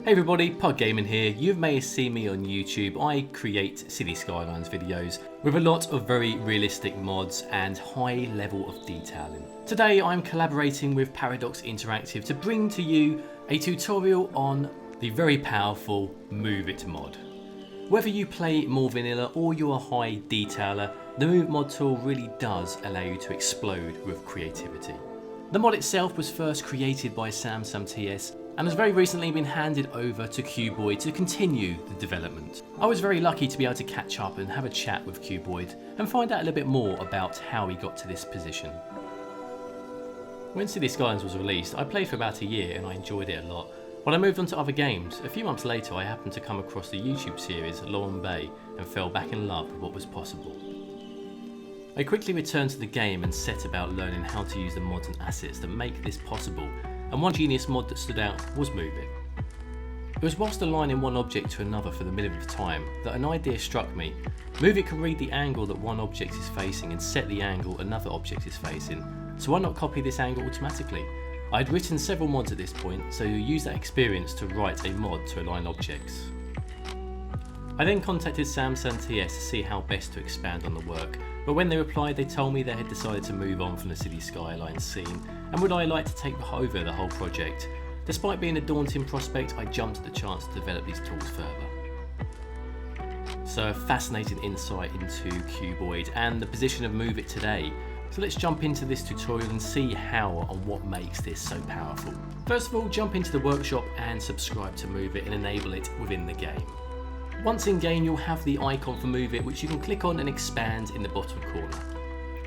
Hey everybody, PugGaming here. You may have seen me on YouTube. I create City Skylines videos with a lot of very realistic mods and high level of detailing. Today I'm collaborating with Paradox Interactive to bring to you a tutorial on the very powerful Move It mod. Whether you play more vanilla or you're a high detailer, the Move It mod tool really does allow you to explode with creativity. The mod itself was first created by Samsung TS and has very recently been handed over to Quboid to continue the development. I was very lucky to be able to catch up and have a chat with Quboid and find out a little bit more about how he got to this position. When City Skylines was released, I played for about a year and I enjoyed it a lot, but I moved on to other games. A few months later I happened to come across the YouTube series Long Bay and fell back in love with what was possible. I quickly returned to the game and set about learning how to use the mods and assets that make this possible, and one genius mod that stood out was Move It. It was whilst aligning one object to another for the millionth time that an idea struck me. Move It can read the angle that one object is facing and set the angle another object is facing, so why not copy this angle automatically? I had written several mods at this point, so you use that experience to write a mod to align objects. I then contacted Samsung TS to see how best to expand on the work, but when they replied they told me they had decided to move on from the City Skylines scene and would I like to take over the whole project. Despite being a daunting prospect, I jumped at the chance to develop these tools further. So a fascinating insight into Quboid and the position of Move It today. So let's jump into this tutorial and see how and what makes this so powerful. First of all, jump into the workshop and subscribe to Move It and enable it within the game. Once in game, you'll have the icon for Move It, which you can click on and expand in the bottom corner.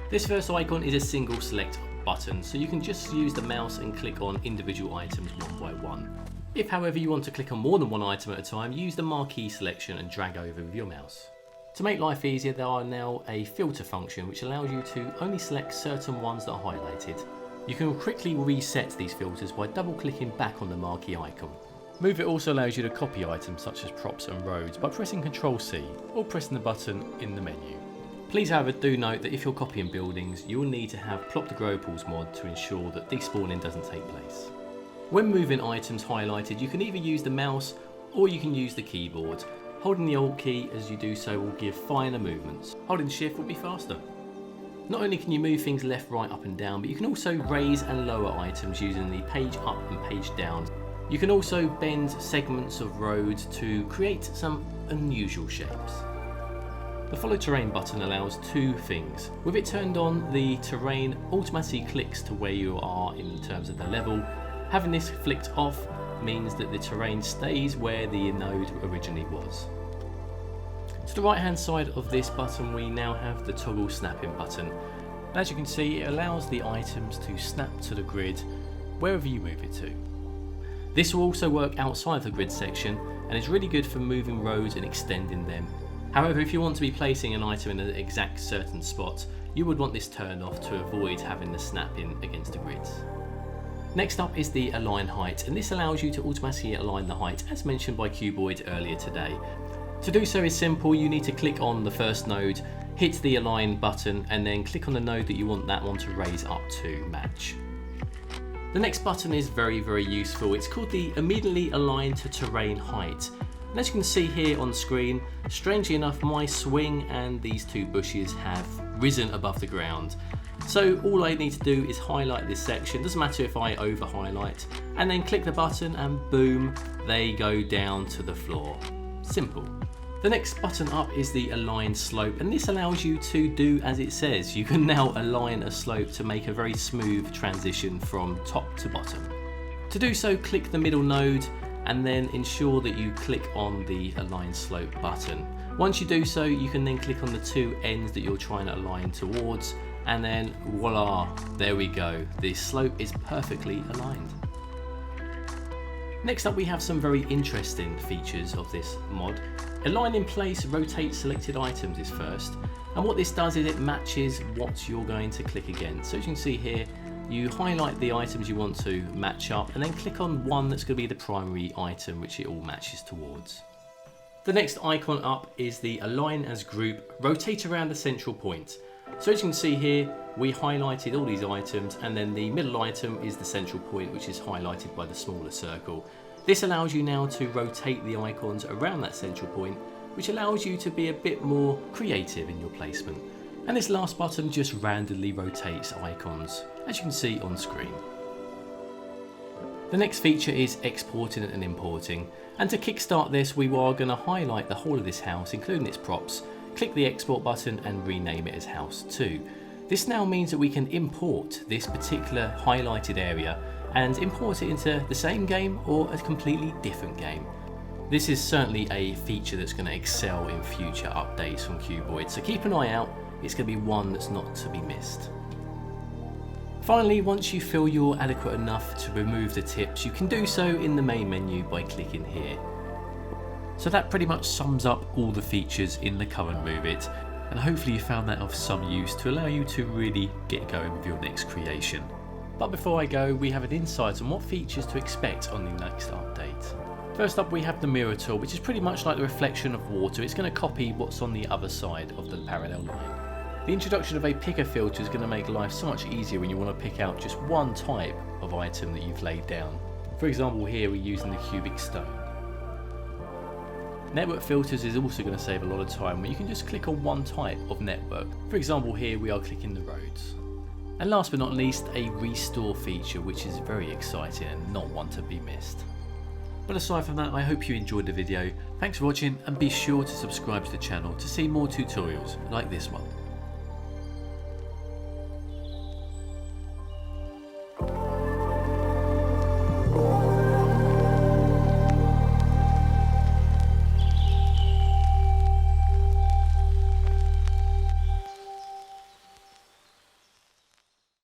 This first icon is a single select button, so you can just use the mouse and click on individual items one by one. If however you want to click on more than one item at a time, use the marquee selection and drag over with your mouse. To make life easier, there are now a filter function which allows you to only select certain ones that are highlighted. You can quickly reset these filters by double clicking back on the marquee icon. Move It also allows you to copy items such as props and roads by pressing Ctrl+C or pressing the button in the menu. Please however do note that if you're copying buildings, you will need to have Plop the Grow Pools mod to ensure that despawning doesn't take place. When moving items highlighted, you can either use the mouse or you can use the keyboard. Holding the Alt key as you do so will give finer movements. Holding Shift will be faster. Not only can you move things left, right, up and down, but you can also raise and lower items using the page up and page down. You can also bend segments of road to create some unusual shapes. The Follow Terrain button allows two things. With it turned on, the terrain automatically clicks to where you are in terms of the level. Having this flicked off means that the terrain stays where the node originally was. To the right hand side of this button we now have the toggle snapping button. As you can see, it allows the items to snap to the grid wherever you move it to. This will also work outside the grid section and is really good for moving roads and extending them. However, if you want to be placing an item in an exact certain spot, you would want this turned off to avoid having the snapping against the grids. Next up is the Align Height, and this allows you to automatically align the height as mentioned by Quboid earlier today. To do so is simple. You need to click on the first node, hit the Align button and then click on the node that you want that one to raise up to match. The next button is very useful. It's called the Immediately Align to Terrain Height. And as you can see here on screen, strangely enough my swing and these two bushes have risen above the ground. So all I need to do is highlight this section, doesn't matter if I over highlight, and then click the button and boom, they go down to the floor. Simple. The next button up is the Alliant Slope, and this allows you to do as it says. You can now align a slope to make a very smooth transition from top to bottom. To do so, click the middle node and then ensure that you click on the Align Slope button. Once you do so, you can then click on the two ends that you're trying to align towards, and then voila, there we go. The slope is perfectly aligned. Next up we have some very interesting features of this mod. Align in place, rotate selected items is first, and what this does is it matches what you're going to click against. So as you can see here, you highlight the items you want to match up and then click on one that's going to be the primary item which it all matches towards. The next icon up is the Align as Group, rotate around the central point. So as you can see here, we highlighted all these items and then the middle item is the central point which is highlighted by the smaller circle. This allows you now to rotate the icons around that central point, which allows you to be a bit more creative in your placement. And this last button just randomly rotates icons, as you can see on screen. The next feature is exporting and importing, and to kickstart this we are going to highlight the whole of this house including its props, click the export button and rename it as house 2. This now means that we can import this particular highlighted area and import it into the same game or a completely different game. This is certainly a feature that's going to excel in future updates from Quboid, so keep an eye out, it's going to be one that's not to be missed. Finally, once you feel you're adequate enough to remove the tips, you can do so in the main menu by clicking here. So that pretty much sums up all the features in the current Move It, and hopefully you found that of some use to allow you to really get going with your next creation. But before I go, we have an insight on what features to expect on the next update. First up we have the mirror tool, which is pretty much like the reflection of water. It's going to copy what's on the other side of the parallel line. The introduction of a picker filter is going to make life so much easier when you want to pick out just one type of item that you've laid down. For example, here we're using the cubic stone. Network filters is also going to save a lot of time where you can just click on one type of network. For example, here we are clicking the roads. And last but not least, a restore feature, which is very exciting and not one to be missed. But aside from that, I hope you enjoyed the video. Thanks for watching and be sure to subscribe to the channel to see more tutorials like this one.